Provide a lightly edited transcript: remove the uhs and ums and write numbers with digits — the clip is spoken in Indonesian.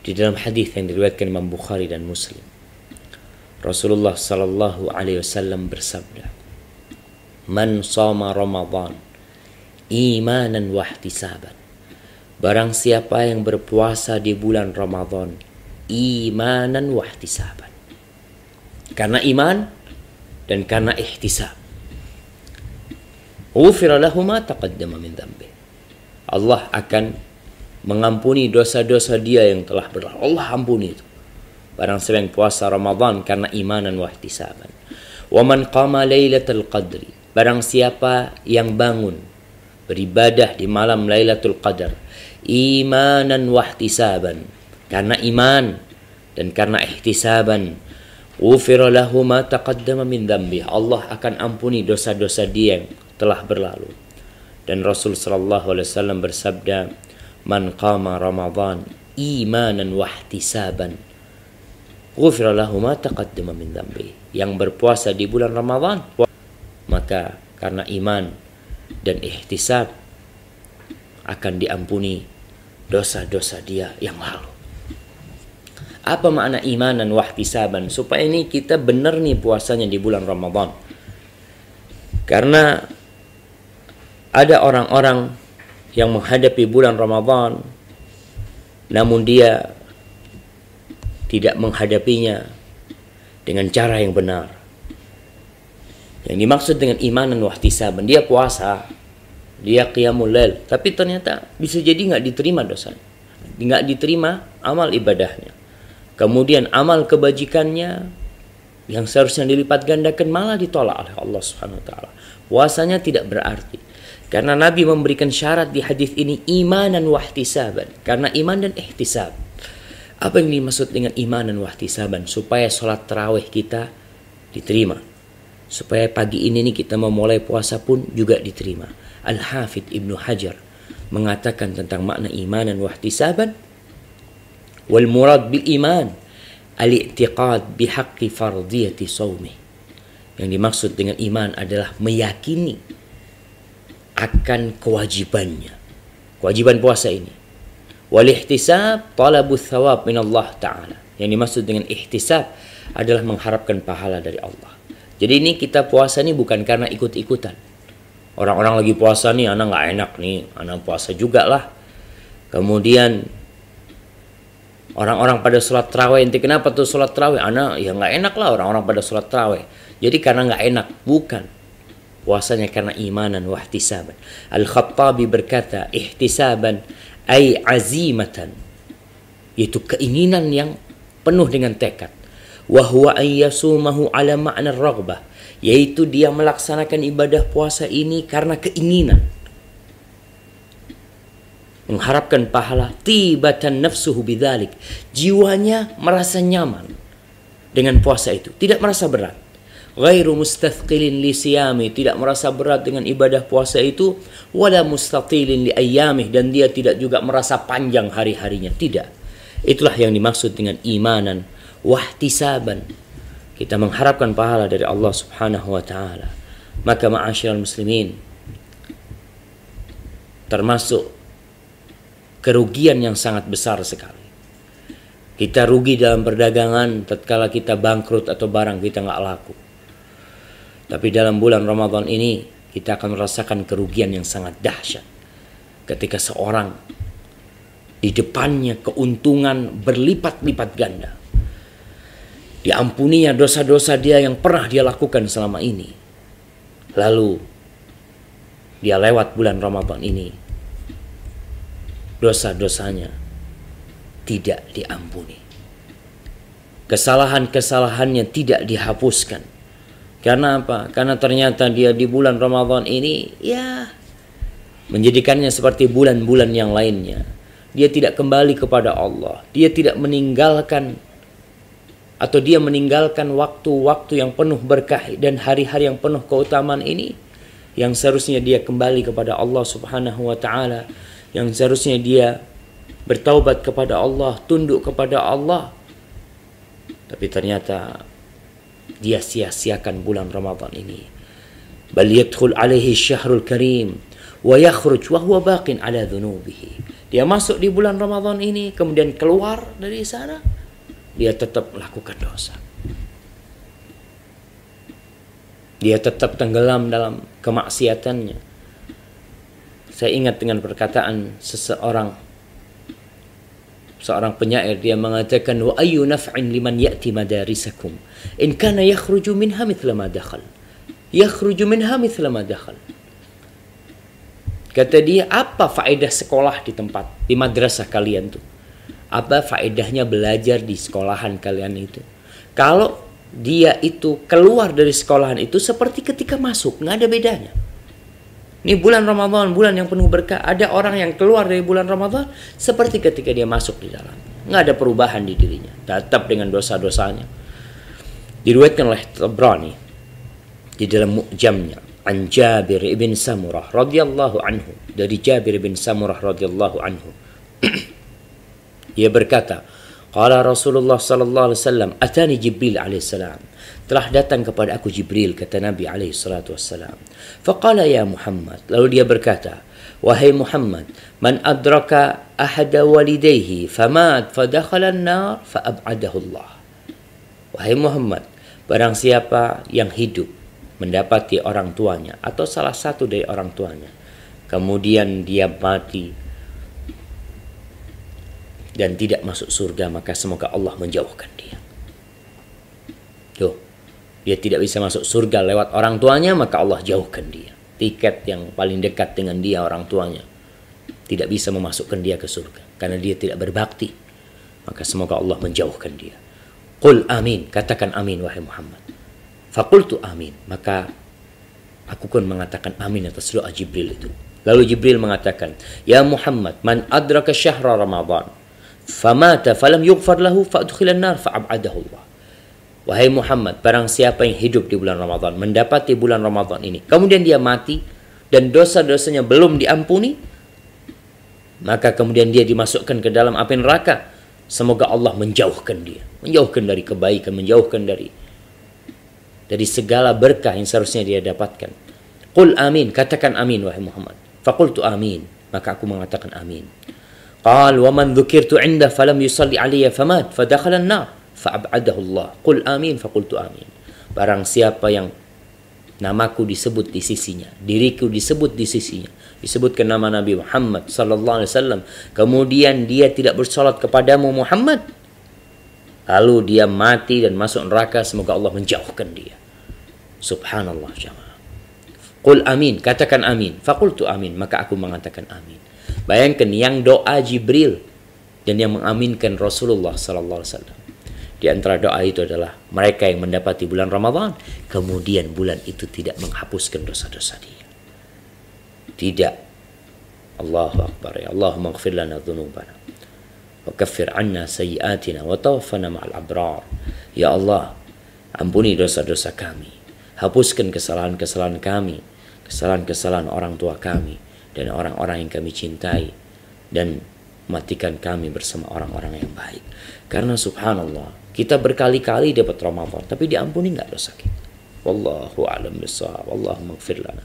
Di dalam hadis yang diriwayatkan Imam Bukhari dan Muslim, Rasulullah sallallahu alaihi wasallam bersabda, "Man shoma Ramadan imanan wa ihtisaban." Barang siapa yang berpuasa di bulan Ramadan imanan wa ihtisaban, karena iman dan karena ihtisab, ghufira lahu ma taqaddama min dhanbi. Allah akan mengampuni dosa-dosa dia yang telah berlalu. Allah ampuni itu. Barang siapa yang puasa Ramadan karena imanan wa ihtisaban. Wa man qama lailatul qadri. Barang siapa yang bangun beribadah di malam Lailatul Qadar imanan wa ihtisaban, karena iman dan karena ihtisaban, ghufira lahu ma taqaddama min dhanbi. Allah akan ampuni dosa-dosa dia yang telah berlalu. Dan Rasul sallallahu alaihi wasallam bersabda, "Man qama Ramadan imanan wa ihtisaban, ghufira lahu ma taqaddama min dhanbi." Yang berpuasa di bulan Ramadan, maka karena iman dan ihtisab akan diampuni dosa-dosa dia yang lalu. Apa makna imanan wa ihtisaban? Supaya ini kita benar nih puasanya di bulan Ramadan. Karena ada orang-orang yang menghadapi bulan Ramadan namun dia tidak menghadapinya dengan cara yang benar. Yang dimaksud dengan imanan wa ihtisaban, dia puasa, dia qiyamul lail, tapi ternyata bisa jadi nggak diterima dosanya, nggak diterima amal ibadahnya. Kemudian amal kebajikannya yang seharusnya dilipat gandakan malah ditolak oleh Allah Subhanahu wa taala. Puasanya tidak berarti. Karena Nabi memberikan syarat di hadis ini imanan wa ihtisaban, karena iman dan ihtisab. Apa yang dimaksud dengan imanan wa ihtisaban? Supaya sholat tarawih kita diterima, supaya pagi ini nih kita memulai puasa pun juga diterima. Al-Hafidh Ibnu Hajar mengatakan tentang makna imanan wa ihtisaban, wal murad bil iman al-i'tiqad bihaqqi fardiyati shaumih. Yang dimaksud dengan iman adalah meyakini akan kewajibannya, kewajiban puasa ini. Wal ihtisab talabu thawab min Allah Ta'ala. Yang dimaksud dengan ihtisab adalah mengharapkan pahala dari Allah. Jadi ini kita puasa nih bukan karena ikut-ikutan. Orang-orang lagi puasa nih, anak nggak enak nih, anak puasa juga lah. Kemudian orang-orang pada sholat tarawih, ente kenapa tuh sholat tarawih? Anak ya nggak enak lah orang-orang pada sholat tarawih. Jadi karena nggak enak, bukan. Puasanya karena imanan wa ihtisaban. Al-Khattabi berkata, ihtisaban ay azimatan, yaitu keinginan yang penuh dengan tekad. Wa huwa an yasumahu ala ma'na raghbah, yaitu dia melaksanakan ibadah puasa ini karena keinginan, mengharapkan pahala. Tibatan nafsuhu bidzalik, jiwanya merasa nyaman dengan puasa itu, tidak merasa berat. Ghairu mustathqilin li siyami, tidak merasa berat dengan ibadah puasa itu. Wala mustatilin li ayyamih, dan dia tidak juga merasa panjang hari-harinya, tidak. Itulah yang dimaksud dengan imanan wahtisaban. Kita mengharapkan pahala dari Allah Subhanahu wa taala. Maka ma'asyiral muslimin, termasuk kerugian yang sangat besar sekali. Kita rugi dalam perdagangan tatkala kita bangkrut atau barang kita nggak laku. Tapi dalam bulan Ramadan ini kita akan merasakan kerugian yang sangat dahsyat. Ketika seorang di depannya keuntungan berlipat-lipat ganda, diampuninya dosa-dosa dia yang pernah dia lakukan selama ini, lalu dia lewat bulan Ramadan ini, dosa-dosanya tidak diampuni, kesalahan-kesalahannya tidak dihapuskan. Karena apa? Karena ternyata dia di bulan Ramadan ini ya menjadikannya seperti bulan-bulan yang lainnya. Dia tidak kembali kepada Allah. Dia tidak meninggalkan, atau dia meninggalkan waktu-waktu yang penuh berkah dan hari-hari yang penuh keutamaan ini, yang seharusnya dia kembali kepada Allah Subhanahu wa taala, yang seharusnya dia bertaubat kepada Allah, tunduk kepada Allah. Tapi ternyata dia sia-siakan bulan Ramadan ini. Bal yadkhul alaihi syahrul karim wa yakhruj wa huwa baqin ala dhunubihi. Dia masuk di bulan Ramadan ini, kemudian keluar dari sana, dia tetap melakukan dosa. Dia tetap tenggelam dalam kemaksiatannya. Saya ingat dengan perkataan seorang penyair, dia mengatakan, wa ayyu naf'in liman ya'ti madarisakum in kana yakhruju minha mithla ma dakhal. Yakhruju minha mithla ma dakhal. Kata dia, apa faedah sekolah di madrasah kalian tuh? Apa faedahnya belajar di sekolahan kalian itu? Kalau dia itu keluar dari sekolahan itu seperti ketika masuk, nggak ada bedanya. Ini bulan Ramadan, bulan yang penuh berkah. Ada orang yang keluar dari bulan Ramadan seperti ketika dia masuk di dalam. Nggak ada perubahan di dirinya, tetap dengan dosa-dosanya. Diriwayatkan oleh Tabrani di dalam Mu'jamnya, an Jabir ibn Samurah radhiyallahu anhu, dari Jabir ibn Samurah radhiyallahu anhu. Dia berkata, qala Rasulullah sallallahu alaihi wasallam, atani Jibril alaihi salam, telah datang kepada aku Jibril, kata Nabi alaihi salatu wassalam. Faqala ya Muhammad, lalu dia berkata, wahai Muhammad, man adraka ahada walidayhi famat fadakhala an-nar faab'adahu Allah. Wahai Muhammad, barang siapa yang hidup mendapati orang tuanya atau salah satu dari orang tuanya, kemudian dia mati dan tidak masuk surga, maka semoga Allah menjauhkan dia. Tuh, dia tidak bisa masuk surga lewat orang tuanya, maka Allah jauhkan dia. Tiket yang paling dekat dengan dia orang tuanya tidak bisa memasukkan dia ke surga karena dia tidak berbakti, maka semoga Allah menjauhkan dia. Qul amin, katakan amin wahai Muhammad. Fakultu amin, maka aku pun mengatakan amin atas doa Jibril itu. Lalu Jibril mengatakan, ya Muhammad, man adraka syahra Ramadan famata falam yughfar lahu fa'udkhilan nar fa'ab'adahu Allah. Wahai Muhammad, barang siapa yang hidup di bulan Ramadan, mendapati bulan Ramadan ini, kemudian dia mati dan dosa-dosanya belum diampuni, maka kemudian dia dimasukkan ke dalam api neraka. Semoga Allah menjauhkan dia, menjauhkan dari kebaikan, menjauhkan dari segala berkah yang seharusnya dia dapatkan. Qul amin, katakan amin wahai Muhammad. Faqultu amin, maka aku mengatakan amin. Qal wa man dzukirtu 'inda falam yusalli 'alayya famat fadakhala an-nar fa'ab'adahu Allah. Qul amin, faqultu amin. Barang siapa yang namaku disebut di sisinya, diriku disebut di sisinya, disebutkan nama Nabi Muhammad sallallahu alaihi wasallam, kemudian dia tidak bersolat kepadamu Muhammad, lalu dia mati dan masuk neraka, semoga Allah menjauhkan dia. Subhanallah jamaah. Qul amin, katakan amin. Faqultu amin, maka aku mengatakan amin. Bayangkan yang doa Jibril dan yang mengaminkan Rasulullah sallallahu alaihi wasallam. Di antara doa itu adalah mereka yang mendapati bulan Ramadan, kemudian bulan itu tidak menghapuskan dosa-dosa dia. Tidak. Allahu Akbar. Ya Allahumma ighfir lana dhunubana wa kaffir 'anna sayyi'atina wa tawaffana ma'al abrar. Ya Allah, ampuni dosa-dosa kami, hapuskan kesalahan-kesalahan kami, kesalahan-kesalahan orang tua kami dan orang-orang yang kami cintai, dan matikan kami bersama orang-orang yang baik. Karena subhanallah, kita berkali-kali dapat Ramadan tapi diampuni nggak dosa kita. Wallahu a'lam bishawab. Allahumma ighfir lana.